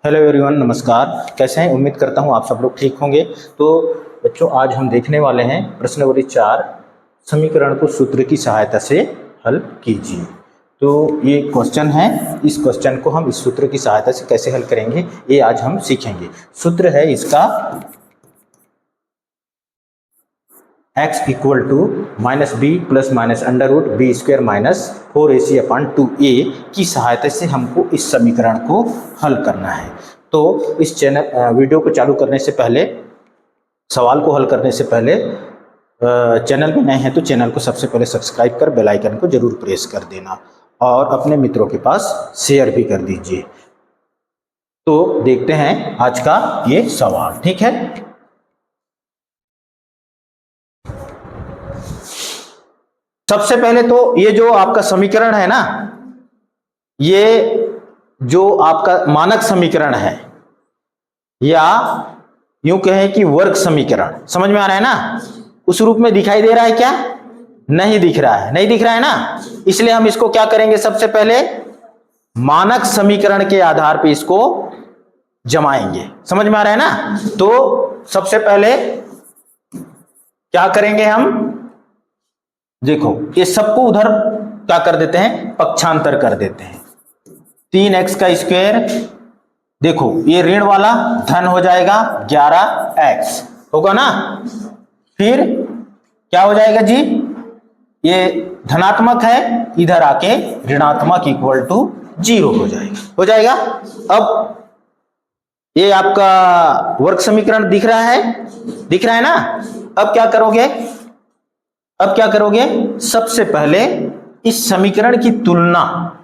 Hello everyone, नमस्कार। कैसे हैं? उम्मीद करता हूं आप सब लोग ठीक होंगे। तो बच्चों, आज हम देखने वाले हैं प्रश्न नंबर 4, समीकरण को सूत्र की सहायता से हल कीजिए। तो ये क्वेश्चन है, इस क्वेश्चन को हम इस सूत्र की सहायता से कैसे हल करेंगे ये आज हम सीखेंगे। सूत्र है इसका x equal to -b plus minus under root B square minus 4ac/2a की सहायता से हमको इस समीकरण को हल करना है। तो इस वीडियो को चालू करने से पहले, सवाल को हल करने से पहले, चैनल में नए हैं तो चैनल को सबसे पहले सब्सक्राइब कर बेल आइकन को जरूर प्रेस कर देना और अपने मित्रों के पास शेयर भी कर दीजिए। तो देखते हैं आज का ये सवाल, ठीक है। सबसे पहले तो ये जो आपका समीकरण है ना, ये जो आपका मानक समीकरण है या यूं कहें कि वर्ग समीकरण, समझ में आ रहा है ना, उस रूप में दिखाई दे रहा है क्या? नहीं दिख रहा है, नहीं दिख रहा है ना। इसलिए हम इसको क्या करेंगे, सबसे पहले मानक समीकरण के आधार पे इसको जमाएंगे। समझ में आ रहा है ना। तो सबसे पहले क्या करेंगे हम, देखो ये सबको उधर क्या कर देते हैं, पक्षांतर कर देते हैं। 3x का स्क्वायर, देखो ये ऋण वाला धन हो जाएगा, 11x होगा ना। फिर क्या हो जाएगा जी, ये धनात्मक है, इधर आके ऋणात्मक इक्वल टू 0 हो जाएगा, हो जाएगा। अब ये आपका वर्ग समीकरण दिख रहा है, दिख रहा है ना। अब क्या करोगे, अब क्या करोगे, सबसे पहले इस समीकरण की तुलना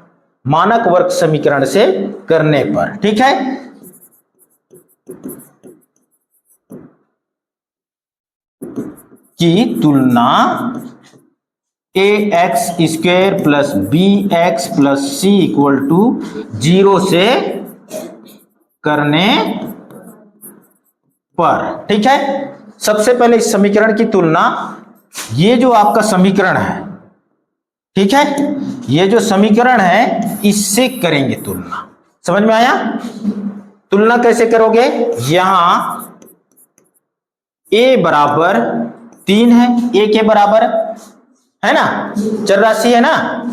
मानक वर्ग समीकरण से करने पर, ठीक है। की तुलना ax square plus bx plus c equal to 0 से करने पर, ठीक है। सबसे पहले इस समीकरण की तुलना, ये जो आपका समीकरण है, ठीक है, ये जो समीकरण है इससे करेंगे तुलना। समझ में आया? तुलना कैसे करोगे, यहां a बराबर 3 है, a के बराबर है ना, चर राशि है ना,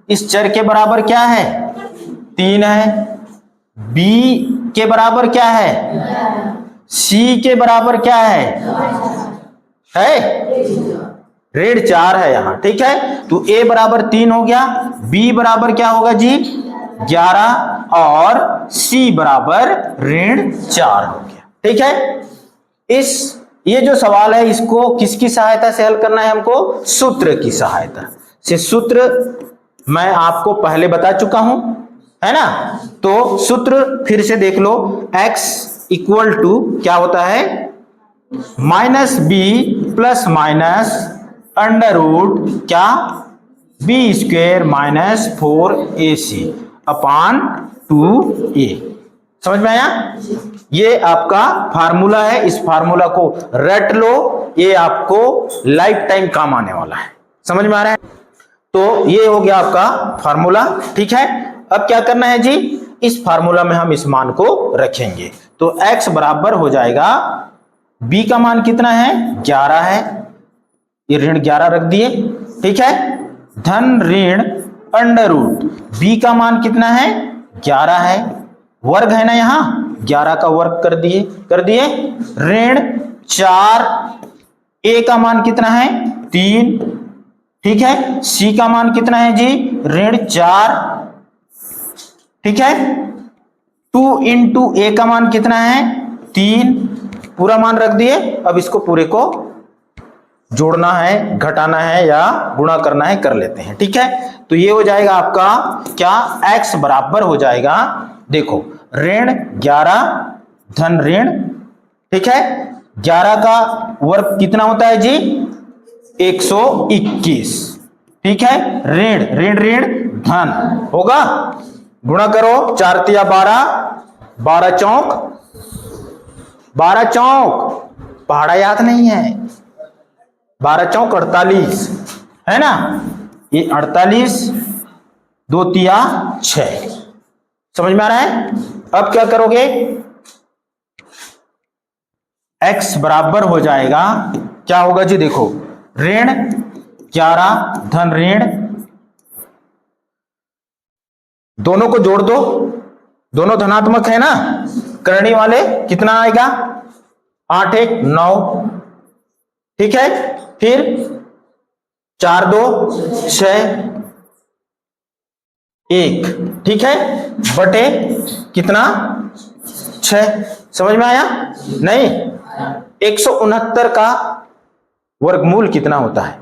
इस चर के बराबर क्या है, 3 है। b के बराबर क्या है, c के बराबर क्या है ऋण 4 है यहां, ठीक है। तो a बराबर 3 हो गया, b बराबर क्या होगा जी 11 और c बराबर ऋण 4 हो गया, ठीक है। ये जो सवाल है इसको किसकी सहायता से हल करना है हमको, सूत्र की सहायता से। सूत्र मैं आपको पहले बता चुका हूं, है ना। तो सूत्र फिर से देख लो, x इक्वल टू क्या होता है, -b plus minus under root क्या, b स्क्वायर माइनस 4ac/2a। समझ में आया? ये आपका फार्मूला है, इस फार्मूला को रट लो, ये आपको लाइफ टाइम काम आने वाला है। समझ में आ रहा है? तो ये हो गया आपका फार्मूला, ठीक है। अब क्या करना है जी, इस फार्मूला में हम इस मान को रखेंगे। तो x बराबर हो जाएगा, b का मान कितना है 11 है, ये ऋण 11 रख दिए, ठीक है, धन ऋण अंडर रूट b का मान कितना है 11 है, वर्ग है ना, यहां 11 का वर्ग कर दिए, ऋण 4, a का मान कितना है 3, ठीक है, c का मान कितना है जी ऋण 4, ठीक है। 2 इंटू a का मान कितना है 3, पूरा मान रख दिए। अब इसको पूरे को जोड़ना है, घटाना है या गुणा करना है, कर लेते हैं, ठीक है। तो ये हो जाएगा आपका क्या, x बराबर हो जाएगा, देखो ऋण 11 धन ऋण, ठीक है, 11 का वर्ग कितना होता है जी 121, ठीक है, ऋण ऋण ऋण धन होगा, गुणा करो, 4 तिया 12, 12 चौक 12 पहाड़ा याद नहीं है, 12 चौक 48 है ना, ये 48, 2 तिया 6, समझ में आ रहा है? अब क्या करोगे, x बराबर हो जाएगा, क्या होगा जी, देखो ऋण 11 धन ऋण, दोनों को जोड़ दो, दोनों धनात्मक है ना, करनी वाले कितना आएगा, 8 1 9, ठीक है, फिर 4 2 6 1, ठीक है, बटे कितना 6, समझ में आया? नहीं, 169 का वर्गमूल कितना होता है,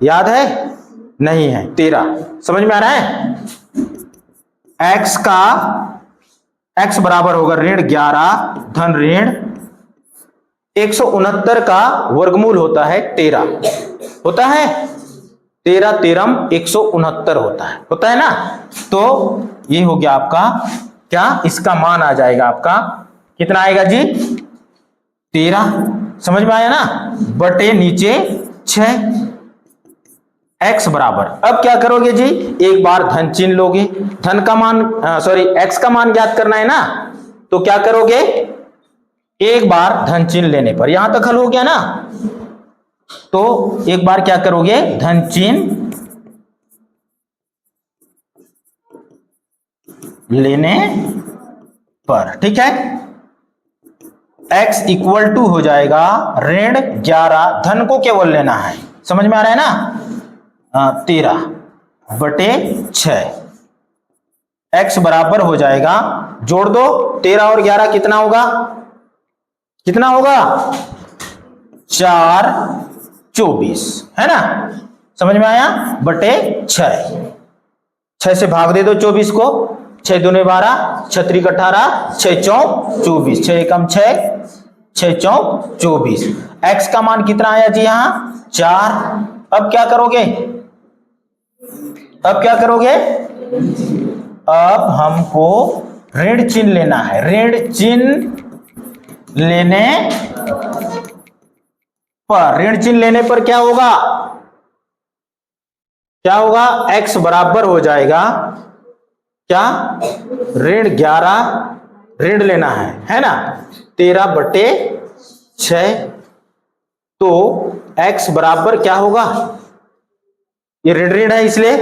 याद है? नहीं है, 13, समझ में आ रहा है? x बराबर होगा ऋण 11 धन ऋण 169 का वर्गमूल होता है 13, होता है 13 13 169 होता है ना। तो ये हो गया आपका क्या, इसका मान आ जाएगा आपका कितना आएगा जी, 13, समझ में आया ना, बटे नीचे 6, x बराबर, अब क्या करोगे जी, एक बार धन चिन्ह लोगे, धन का मान x का मान ज्ञात करना है ना, तो क्या करोगे, एक बार धन चिन्ह लेने पर, यहां तक हल हो गया ना, तो एक बार क्या करोगे, धन चिन्ह लेने पर, ठीक है, x इक्वल टू हो जाएगा ऋण 11, धन को केवल लेना है, समझ में आ रहा है ना, 13 बटे 6, x बराबर हो जाएगा, जोड़ दो 13 और 11 कितना होगा, कितना होगा 4 24, है ना, समझ में आया, बटे 6 से भाग दे दो 24 को, 6 दूने 12, 6 त्रिक 18, 6 चौक 24, 6 एकम 6, 6 चौक 24, x का मान कितना आया जी यहां 4, अब क्या करोगे, अब हमको ऋण चिन्ह लेना है, ऋण चिन्ह लेने पर क्या होगा, x बराबर हो जाएगा क्या, ऋण 11 ऋण लेना है ना, 13 बटे 6, तो x बराबर क्या होगा, ये ऋण ऋण है इसलिए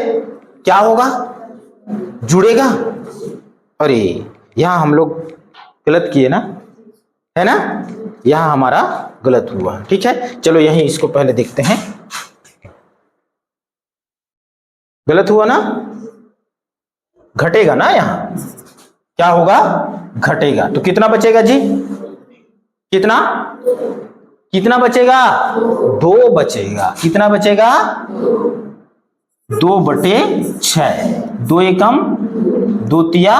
क्या होगा, जुड़ेगा, अरे यहां हम लोग गलत किए ना, है ना, यहां हमारा गलत हुआ, ठीक है, चलो यहीं इसको पहले देखते हैं, गलत हुआ ना, घटेगा ना, यहां क्या होगा, घटेगा, तो कितना बचेगा जी, कितना बचेगा, 2 बचेगा, कितना बचेगा, 2 बटे 6, 2 एकम 2 तिया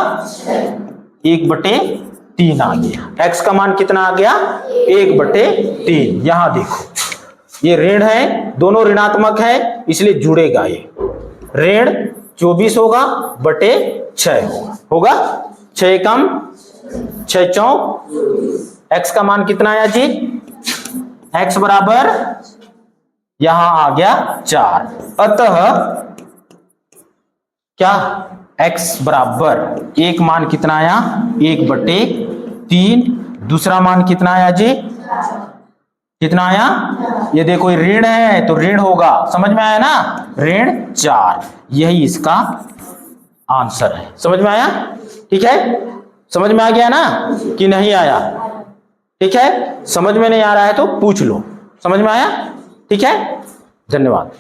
1 बटे 3 आ गया, x का मान कितना आ गया, 1 बटे 3, यहां देखो ये ऋण है, दोनों ऋणात्मक है इसलिए जुड़ेगा, ये ऋण 24 होगा बटे 6 होगा 6 एकम 6 चौक, x का मान कितना आया जी, x बराबर यहां आ गया 4, अतः क्या, x बराबर एक मान कितना आया, 1 बटे 3, दूसरा मान कितना आया जी, कितना आया, ये देखो ऋण है तो ऋण होगा, समझ में आया ना, ऋण 4, यही इसका आंसर है, समझ में आया, ठीक है, समझ में आ गया ना कि नहीं आया, ठीक है, समझ में नहीं आ रहा है तो पूछ लो, समझ में आया, ठीक है, धन्यवाद।